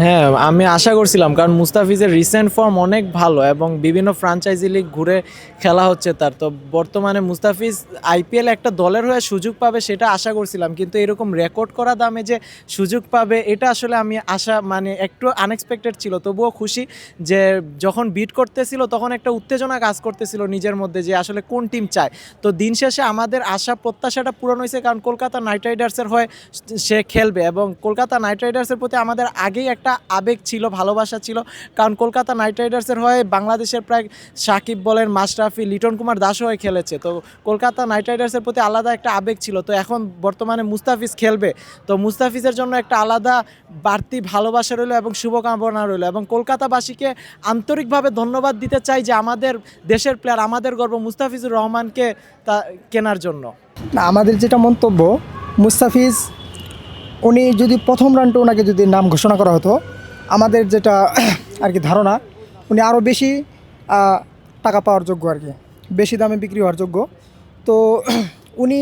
হ্যাঁ, আমি আশা করছিলাম, কারণ মুস্তাফিজের রিসেন্ট ফর্ম অনেক ভালো এবং বিভিন্ন ফ্রাঞ্চাইজি লিগ ঘুরে খেলা হচ্ছে তার। তো বর্তমানে মুস্তাফিজ আইপিএল একটা দলের হয়ে সুযোগ পাবে সেটা আশা করছিলাম, কিন্তু এরকম রেকর্ড করা দামে যে সুযোগ পাবে এটা আসলে আমি আশা মানে একটু আনএক্সপেক্টেড ছিল। তবুও খুশি যে যখন বিট করতেছিল তখন একটা উত্তেজনা কাজ করতেছিল নিজের মধ্যে যে আসলে কোন টিম চায়। তো দিন শেষে আমাদের আশা প্রত্যাশাটা পূরণ হয়েছে, কারণ কলকাতা নাইট রাইডার্সের হয়ে সে খেলবে এবং কলকাতা নাইট রাইডার্সের প্রতি আমাদের আগেই একটা আবেগ ছিল, ভালোবাসা ছিল। কারণ কলকাতা নাইট রাইডার্সের হয়ে বাংলাদেশের প্রায় সাকিব বলেন, মাশরাফি, লিটন কুমার দাসও হয়ে খেলেছে। তো কলকাতা নাইট রাইডার্সের প্রতি আলাদা একটা আবেগ ছিল। তো এখন বর্তমানে মুস্তাফিজ খেলবে, তো মুস্তাফিজের জন্য একটা আলাদা বাড়তি ভালোবাসা রইল এবং শুভকামনা রইল, এবং কলকাতাবাসীকে আন্তরিকভাবে ধন্যবাদ দিতে চাই যে আমাদের দেশের প্লেয়ার, আমাদের গর্ব মুস্তাফিজুর রহমানকে তা কেনার জন্য। না, আমাদের যেটা মন্তব্য, মুস্তাফিজ উনি যদি প্রথম রাউন্ডে ওনাকে যদি নাম ঘোষণা করা হতো, আমাদের যেটা আর কি ধারণা, উনি আরও বেশি টাকা পাওয়ার যোগ্য আর কি, বেশি দামে বিক্রি হওয়ার যোগ্য। তো উনি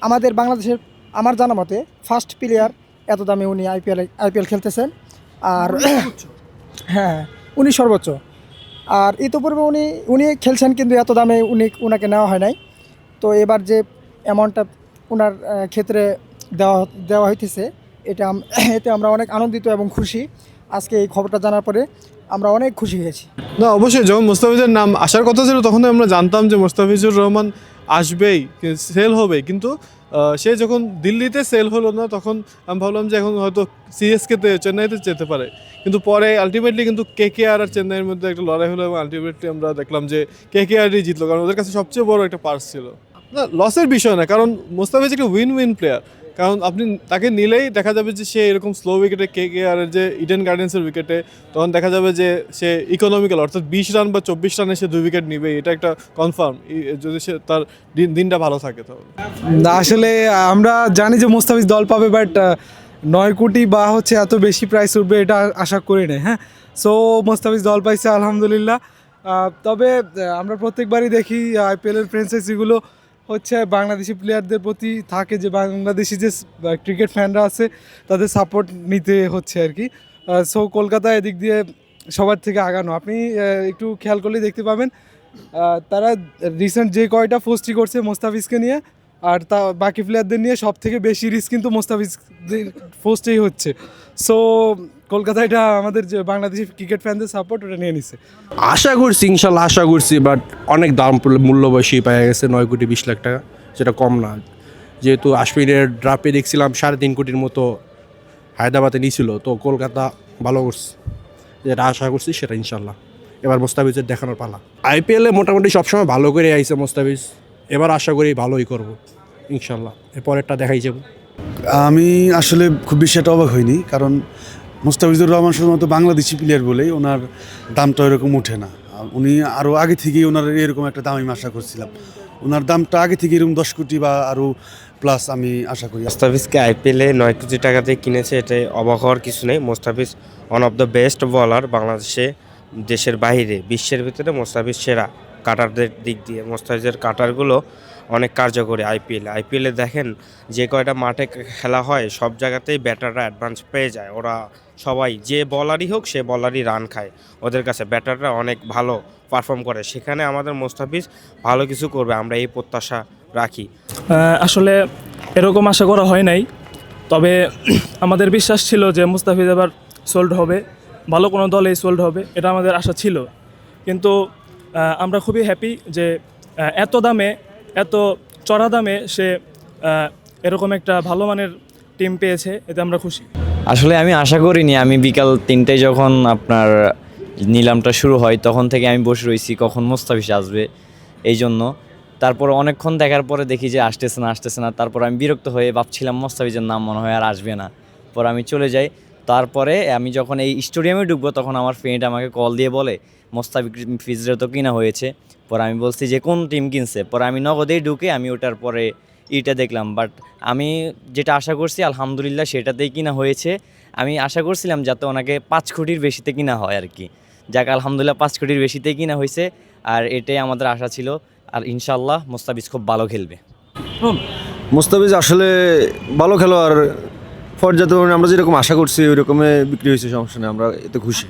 আমাদের বাংলাদেশের আমার জানা মতে ফার্স্ট প্লেয়ার এত দামে উনি আইপিএল খেলতেছেন। আর হ্যাঁ, উনি সর্বোচ্চ। আর ইতোপূর্বে উনি উনি খেলছেন, কিন্তু এত দামে ওনাকে নেওয়া হয় নাই। তো এবার যে অ্যামাউন্টটা ওনার ক্ষেত্রে দেওয়া দেওয়া হইতেছে, এতে আমরা অনেক আনন্দিত এবং খুশি। আজকে এই খবরটা জানার পরে আমরা অনেক খুশি হয়েছি। না, অবশ্যই যখন মুস্তাফিজের নাম আসার কথা ছিল তখন তো আমরা জানতাম যে মুস্তাফিজুর রহমান আসবেই, সেল হবে। কিন্তু সে যখন দিল্লিতে সেল হলো না তখন আমি ভাবলাম যে এখন হয়তো সিএসকেতে, চেন্নাইতে যেতে পারে। কিন্তু পরে আলটিমেটলি কিন্তু কেকেআর আর চেন্নাইয়ের মধ্যে একটা লড়াই হলো এবং আলটিমেটলি আমরা দেখলাম যে কেকেআরই জিতলো, কারণ ওদের কাছে সবচেয়ে বড় একটা পার্স ছিল। না, লসের বিষয় না, কারণ মুস্তাফিজ একটা উইন উইন প্লেয়ার। কারণ আপনি তাকে নিলেই দেখা যাবে যে সে এরকম স্লো উইকেটে কেকেআরের যে ইডেন গার্ডেন্সের উইকেটে, তখন দেখা যাবে যে সে ইকোনমিক্যাল, অর্থাৎ 20 রান বা 24 রানে সে 2 উইকেট নিবে, এটা একটা কনফার্ম, যদি সে তার দিনটা ভালো থাকে তাহলে। না, আসলে আমরা জানি যে মোস্তাফিজ দল পাবে, বাট 9 কোটি বা হচ্ছে এত বেশি প্রাইস উঠবে এটা আশা করি নাই। হ্যাঁ, সো মোস্তাফিজ দল পাইছে আলহামদুলিল্লাহ। তবে আমরা প্রত্যেকবারই দেখি আইপিএলের ফ্র্যাঞ্চাইজিগুলো হচ্ছে বাংলাদেশি প্লেয়ারদের প্রতি থাকে, যে বাংলাদেশি যে ক্রিকেট ফ্যানরা আছে তাদের সাপোর্ট নিতে হচ্ছে আর কি। সো কলকাতা এদিক দিয়ে সবার থেকে আগানো। আপনি একটু খেয়াল করলেই দেখতে পাবেন তারা রিসেন্ট যে কয়টা পোস্টই করছে মোস্তাফিজকে নিয়ে, আর তা বাকি প্লেয়ারদের নিয়ে সব থেকে বেশি রিস্ক কিন্তু মোস্তাফিজ পোস্টেই হচ্ছে। সো কলকাতা এটা আমাদের যে বাংলাদেশি ক্রিকেট ফ্যানদের সাপোর্ট ওটা নিয়ে নিছে। আশা করছি, ইনশাল্লাহ আশা করছি, বাট অনেক দাম মূল্য বেশি পাওয়া গেছে, 9 কোটি 20 লাখ টাকা, যেটা কম না। যেহেতু আশ্বিনের ড্রাফে দেখছিলাম 3.5 কোটির মতো হায়দ্রাবাদে নিয়েছিল, তো কলকাতা ভালো করছে, যেটা আশা করছি সেটা ইনশাল্লাহ এবার মোস্তাফিজের দেখানোর পালা। আইপিএলে মোটামুটি সবসময় ভালো করে আইছে মোস্তাফিজ, এবার আশা করি ভালোই করব ইনশাল্লাহ, এরপরেরটা দেখাই যাব। আমি আসলে খুব বেশি একটা অবাক হইনি, কারণ মুস্তাফিজুর রহমান শুধুমাত্র বাংলাদেশি প্লেয়ার বলেই ওনার দামটা এরকম ওঠে না। উনি আরও আগে থেকেই ওনার এরকম একটা দাম আমি আশা করছিলাম। ওনার দামটা আগে থেকে এরকম 10 কোটি বা আরও প্লাস আমি আশা করি। মোস্তাফিজকে আইপিএলে 9 কোটি টাকাতে কিনেছে, এটাই অবাক হওয়ার কিছু নেই। Mustafiz one of the best bowler বাংলাদেশে, দেশের বাইরে, বিশ্বের ভিতরে মোস্তাফিজ সেরা। কাটারদের দিক দিয়ে মোস্তাফিজের কাটারগুলো অনেক কার্যকরী। আইপিএলে দেখেন যে কয়টা মাঠে খেলা হয় সব জায়গাতেই ব্যাটাররা অ্যাডভান্স পেয়ে যায়। ওরা সবাই যে বলারই হোক সে বলারই রান খায়, ওদের কাছে ব্যাটাররা অনেক ভালো পারফর্ম করে। সেখানে আমাদের মোস্তাফিজ ভালো কিছু করবে, আমরা এই প্রত্যাশা রাখি। আসলে এরকম আশা করা হয় নাই, তবে আমাদের বিশ্বাস ছিল যে মুস্তাফিজ এবার সোল্ড হবে, ভালো কোনো দলে সোল্ড হবে, এটা আমাদের আশা ছিল। কিন্তু আমরা খুবই হ্যাপি যে এত দামে, এত চড়া দামে সে এরকম একটা ভালো মানের টিম পেয়েছে, এতে আমরা খুশি। আসলে আমি আশা করিনি। আমি বিকাল 3টায় যখন আপনার নিলামটা শুরু হয় তখন থেকে আমি বসে রয়েছি কখন মোস্তাফিজ আসবে এই জন্য। তারপর অনেকক্ষণ দেখার পরে দেখি যে আসতেছে না। তারপর আমি বিরক্ত হয়ে ভাবছিলাম মোস্তাফিজের নাম মনে হয় আর আসবে না, পর আমি চলে যাই। তারপরে আমি যখন এই স্টেডিয়ামে ঢুকবো তখন আমার ফ্রেন্ড আমাকে কল দিয়ে বলে মোস্তাফিজের তো কিনা হয়েছে। পর আমি বলছি যে কোন টিম কিনছে, পরে আমি নগদেই ঢুকে আমি ওটার পরে এইটা দেখলাম। বাট আমি যেটা আশা করছি আলহামদুলিল্লাহ সেটাতেই কিনা হয়েছে। আমি আশা করছিলাম যাতে ওনাকে 5 কোটির বেশিতে কিনা হয় আর কি। যাক, আলহামদুলিল্লাহ 5 কোটির বেশিতেই কিনা হয়েছে, আর এটাই আমাদের আশা ছিল। আর ইনশাল্লাহ মোস্তাফিজ খুব ভালো খেলবে। মুস্তাফিজ আসলে ভালো খেলোয়াড়, পর্যাপ্ত পরিমাণে আমরা যেরকম আশা করছি ওই রকমে বিক্রি হয়েছে, সমস্যা নেই, আমরা এতে খুশি।